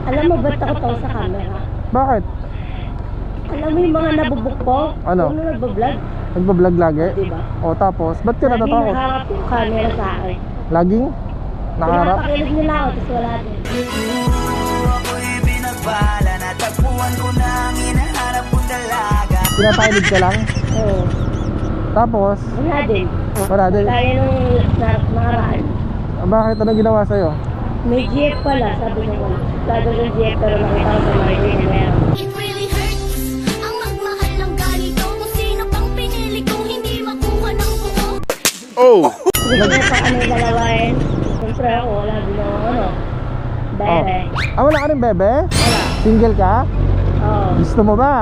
Alam mo ba't ako tao sa camera? Bakit? Alam mo yung mga nabubukpok? Ano? Ano nagbablog? Nagbablog lagi? Diba? O tapos, ba't ka Lagi natatakot? nakaharap yung camera sa akin. Laging? Nakaharap? Pinapakilig nila ako, tapos wala din. Ako'y binagpala, natagpuan ko na ang hinahanap kong dalaga. Pinapakilig ka lang? Oo. Tapos, Wala din. wala din. Kaya nung nakaraan. Bakit? Anong ginawa sa'yo? May GF pala, sabi niya ko. Lado ng GF pero nakita ko sa market na meron. It really hurts ang magmahal ng ganito. Kung sino pang pinili kong hindi makuha ng buo. Gusto niya pa kami dalawain. Siyempre ako, wala din ako ano. Bebe. Ah, wala ka rin bebe? Wala. Single ka? Oo. Gusto mo ba?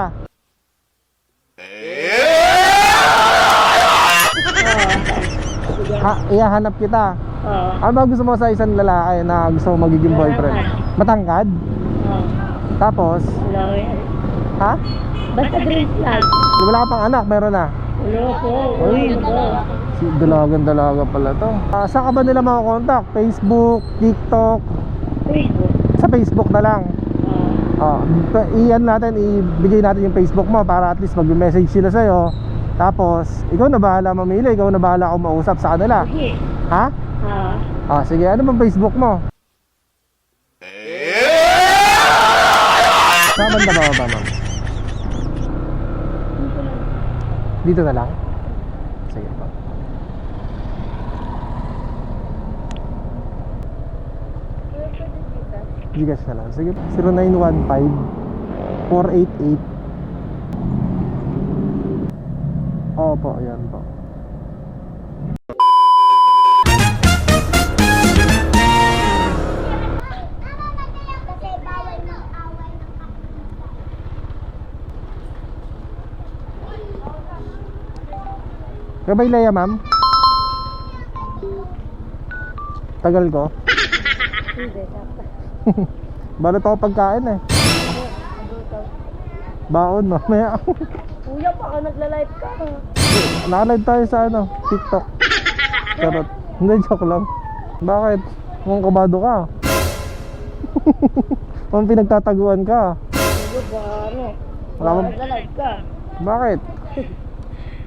Ha, ihahanap kita. Oo. Ano ba gusto mo sa isang lalaki na gusto mo magiging boyfriend? Matangkad? Oo. Tapos, Wala ko yan. ha? Basta green flag. Wala ka pang anak, meron na. Wala ko. Uy, ano? Si dalaga pala to. Saan ka ba nila makakontakt? Facebook, TikTok? Facebook. Sa Facebook na lang. Oo. Iyan natin, ibigay natin yung Facebook mo para at least mag-message sila sa'yo. Tapos, ikaw na bahala mamili, ikaw na bahala kung mausap sa kanila. Sige. Ha? Oo. Sige, ano bang Facebook mo? Saan banda ba ba, ma'am? Dito na lang? Sige pa. Gcash na lang. Sige, 0915-488. Opo, yan po. Kasi bawal mag-away ng Kabay Leia, ma'am? Tagal ko? Hindi, sakta. Balot ako pagkain eh. Baon, mamaya. Kuya, baka nagla-live ka. Naka-live tayo sa ano, TikTok. Charot. Hindi, joke lang. Bakit? Mukhang kabado ka. Mukhang pinagtataguan ka. Hindi ba, ano? Wala Baka mo- nagla-live ka. Bakit?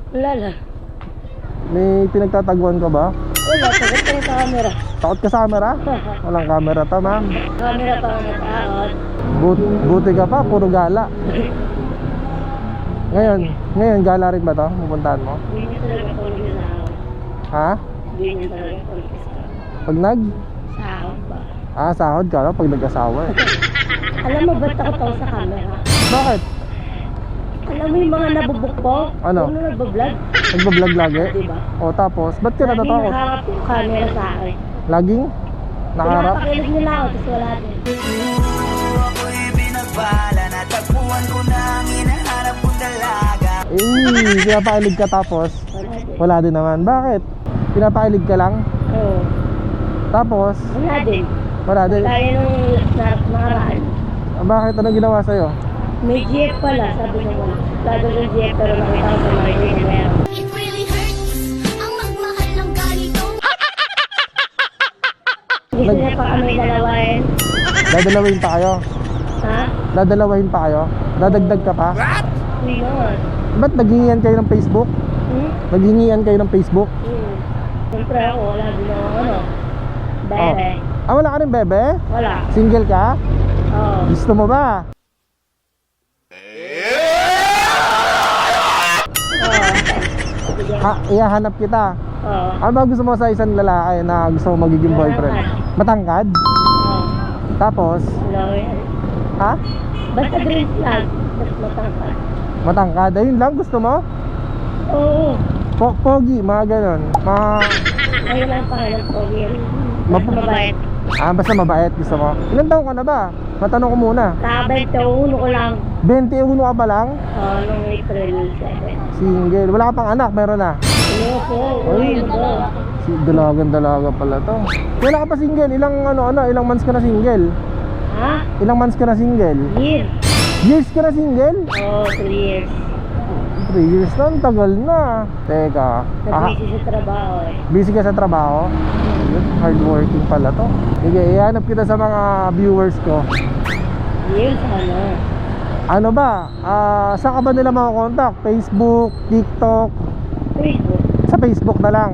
Wala lang. May pinagtataguan ka ba? Wala, sagot ka sa camera. Takot ka sa camera? Walang camera to, ma'am. Camera pa ka nataot. Buti ka pa, puro gala. Ngayon gala rin ba to? Pupuntahan mo? Hindi niya talaga kulit sa ako. Ha? Hindi niya talaga kulit sa ako. Pag Sa ako ba? sahod ka no? Pag nag-asawa eh. Alam mo ba't ako tao sa camera? Bakit? Alam mo yung mga nabubukpok? Ano? Ano nagbablog? Nagbablog lagi? Diba? O tapos, ba't ka Lagi natatakot? nakaharap yung camera sa akin. Laging? Nakaharap? Pinapakilig nila ako, tapos wala din. Ako'y binagpala, natagpuan ko na ang hinahanap kong dalaga. Pinapakilig ka tapos? Wala din. Wala din naman. Bakit? Pinapakilig ka lang? Oo. Tapos? Wala din. Wala din. Kaya nung nakaraan. Bakit? Anong ginawa sa'yo? May GF pala, sabi niya ko. Lado ng GF pero nakita ko sa market na meron. It really hurts ang magmahal ng ganito. Gusto niya pa kami dalawain. Dadalawin pa kayo? Ha? Dadalawahin pa kayo? Dadagdag ka pa? Hindi naman. Ba't naghingian kayo ng Facebook? Naghingian kayo ng Facebook? Siyempre ako, wala din ako ano. Bebe. Wala ka rin bebe? Wala. Single ka? Oo. Gusto mo ba? Ha, ihahanap kita. Oo. Ano ba gusto mo sa isang lalaki na gusto mo magiging boyfriend? Matangkad? Oo. Tapos, Wala ko yan. ha? Basta green flag. Basta matangkad. Matangkad? Ayun lang gusto mo? Oo. Pogi, mga ganon. Ayun lang pangalan ko. Map- Mabait. Basta mabait gusto mo. Ilan taon ka na ba? Matanong ko muna. Tabay to, uno ko lang. 21 ka pa lang? Nung April 7. Single. Wala ka pang anak, meron na. Ano po? Uy, ano? Si dalaga pala to. Wala ka pa single. Ilang months ka na single? Ha? Ilang months ka na single? Year. Years ka na single? Oo, 3 years. 3 years na, ang tagal na. Teka. Nag-busy sa trabaho eh. Busy ka sa trabaho? Hardworking pala to. Sige, ihanap kita sa mga viewers ko. Yun sana. Ano ba? Saan ka ba nila makakontakt? Facebook, TikTok? Facebook. Sa Facebook na lang.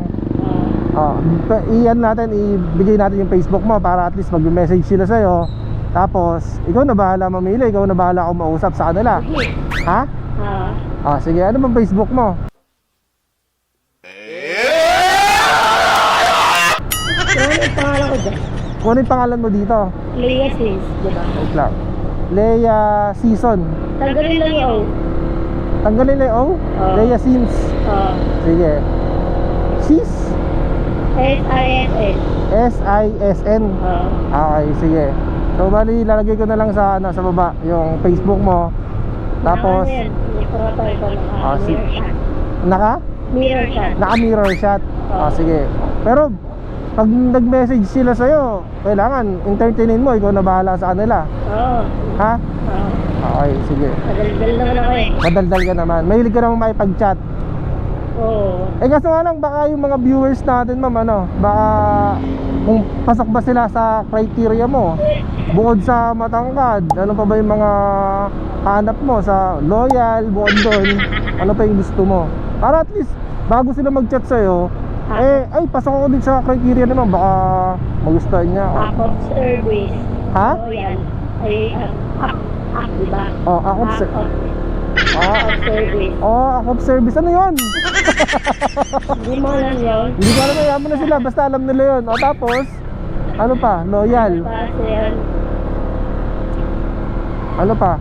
Iyan natin, ibigay natin yung Facebook mo para at least mag-message sila sa'yo. Tapos, ikaw na bahala mamili, ikaw na bahala kung mausap sa kanila. Sige. Ha? Sige, ano bang Facebook mo? Ano yung pangalan ko dyan? Kung ano yung pangalan mo dito? Leia Sis, diba? Wait lang. Leia Season. Tanggalin lang yung O. Tanggalin na yung O? Leia Sims. Sige. Sis? S-I-S-N. S-I-S-N. Okay, sige. So bali, lalagay ko na lang sa sa baba yung Facebook mo. Tapos Mirror shot. naka Mirror shot. naka-mirror shot. Sige. Pero pag nag-message sila sa'yo, kailangan entertainin mo, ikaw na bahala sa kanila. Ha? Okay, sige. Madaldal naman ako eh. Madaldal ka naman. Mahilig ka naman makipag-chat. Oo. Kaso nga lang, baka yung mga viewers natin, ma'am, baka kung pasok ba sila sa criteria mo, bukod sa matangkad, ano pa ba yung mga hanap mo sa loyal, bukod doon, ano pa yung gusto mo? Para at least, bago sila mag-chat sa'yo, ay, pasok ako din sa criteria naman, baka magustuhan niya. Act of service. Ha? Yan. Ay, diba? Act of service. Act of service, ano yun? Hindi mo alam yun. Hindi ko alam, ayaw mo na sila, basta alam nila yun. Tapos, ano pa? Loyal. Ano pa?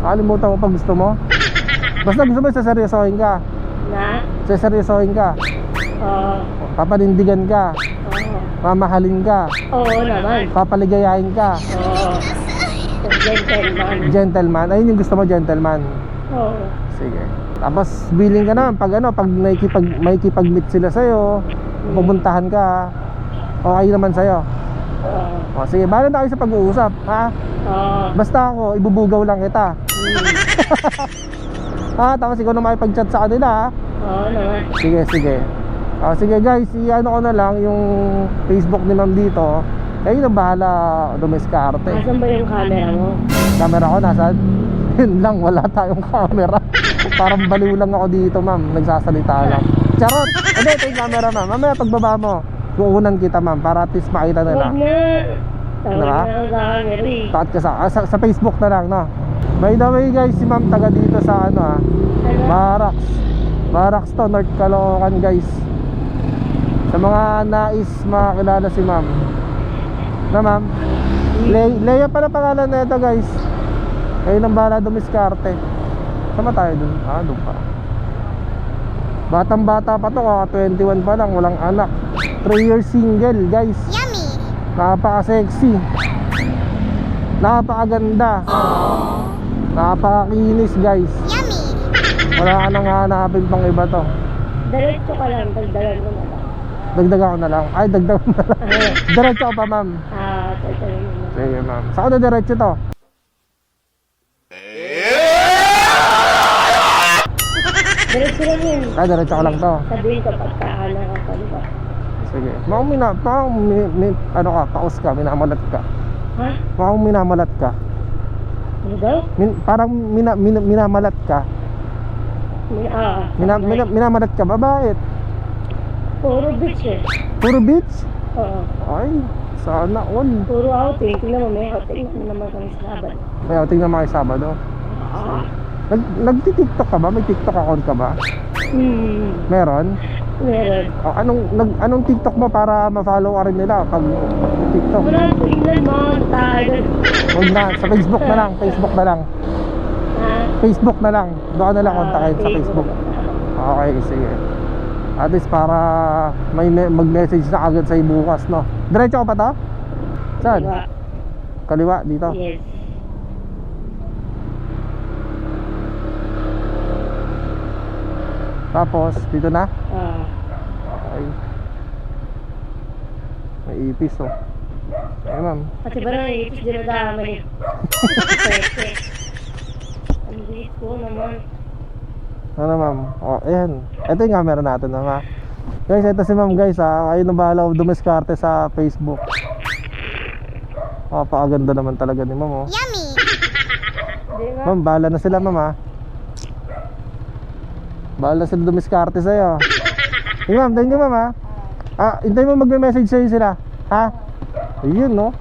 Nakalimutan mo pag gusto mo? Basta gusto mo, saseryosohin ka. Na? Saseryosohin ka. Papanindigan ka. Mamahalin ka. Oo naman. Papaligayahin ka. Gentleman. Gentleman. Ayun yung gusto mo, gentleman. Oo. Sige. Tapos willing ka naman pag pag makikipag-meet sila sa'yo, pupuntahan ka, okay naman sa'yo. Sige, bahala na kayo sa pag-uusap, ha? Basta ako, ibubugaw lang kita. Tapos ikaw na makipag-chat sa kanila, ha? Oo naman. Sige, sige. Sige guys, i-ano ko na lang yung Facebook ni ma'am dito. Kayo na bahala dumiskarte. Asan ba yung camera mo? Camera ko nasaan? Yun lang, wala tayong camera. Parang baliw lang ako dito, ma'am. Nagsasalita lang. Charot! Hindi, ito yung camera, ma'am. Mamaya pagbaba mo, kukunan kita, ma'am, para at least makita nila. Huwag na. Tawag Diba? na ang camera eh. Taat ka sa Facebook na lang, no? By the way guys, si ma'am taga dito sa Barracks to, North Caloocan guys. Sa mga nais makakilala si ma'am. Na ma'am? Leia pala pangalan na ito guys. Kayo nang bahala dumiskarte. Sama tayo dun. Dun pa. Batang bata pa to, 21 pa lang, walang anak. 3 years single guys. Yummy! Napaka-sexy. Napakaganda. Napakakinis guys. Yummy! Wala ka nang hanapin pang iba to. Diretso ka lang, dagdagan mo na lang. Dagdagan ko na lang. Ay, dagdagan mo na lang. Diretso ka pa, ma'am. Dagdagan mo na. Sige, ma'am. Saan ko na diretso to? Diretso lang yun. Diretso ko lang to. Sabihin ko pagkaanan ka pa, diba? Sige. Mukhang ano ka, paus ka, minamalat ka. Ha? Mukhang minamalat ka. Ano daw? Parang minamalat ka. Minamalat ka, babait. Puro beach eh. Puro beach? Oo. Ay, sana all. Puro outing. Tingnan mo, may outing naman kami sa Sabado. May outing naman kayo Sabado. Nagti-TikTok ka ba? May TikTok account ka ba? Meron? Meron. Anong TikTok mo para ma-follow ka rin nila pag TikTok? Wala, tingnan mo. Tayo. Huwag na, sa Facebook na lang. Facebook na lang. Facebook na lang. Doon na lang kontakin sa Facebook. Okay, sige. At least para may mag-message na agad sa'yo bukas, no? Diretso ko pa to? Saan? Kaliwa, dito? Yes. Tapos, dito na? Okay. May ipis, oh. Ay, ma'am. Kasi ba naman ipis dinadamay? Ang bilis ko naman. Ano, ma'am? Ayan. Ito yung camera natin, ha? Guys, ito si ma'am, guys, ha? Kayo na bahala dumiskarte sa Facebook. Pakaganda naman talaga ni ma'am, oh. Yummy! Hindi nga. Ma'am, bahala na sila, ma'am, ha? Bahala sila dumiskarte sa'yo. Hey, ma'am, thank you, ma'am, ha? Hintay mo magme-message sa'yo sila, ha? Ayun, no?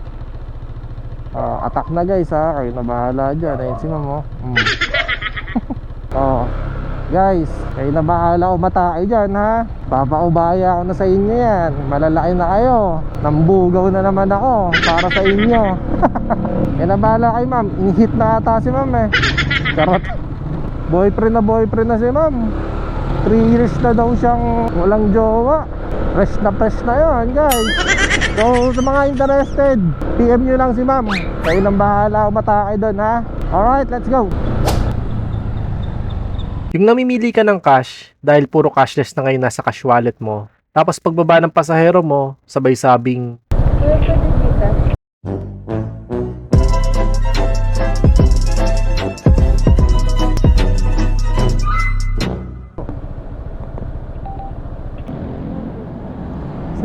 Attack na, guys, ha? Kayo na bahala dyan. Ayun si ma'am, oh. Guys, kayo na bahala umatake dyan, ha? Papaubaya ako na sa inyo yan. Malalaki na kayo. Nambugaw na naman ako para sa inyo. Kayo na bahala kayo, ma'am. In-hit na ata si ma'am, eh. Charot. Boyfriend na si ma'am. 3 years na daw siyang walang jowa. Fresh na yun, guys. So, sa mga interested, PM nyo lang si ma'am. Kayo nang bahala umatake doon, ha? Alright, let's go. Yung namimili ka ng cash dahil puro cashless na ngayon nasa cash wallet mo. Tapos pagbaba ng pasahero mo, sabay sabing, Pwede dito.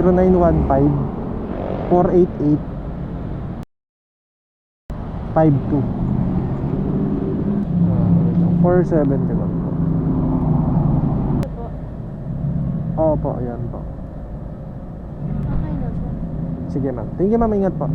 $0915-488-52 470 lang po. Opo, yan po. Okay na po. Sige ma'am. Thank you ma'am, ingat po.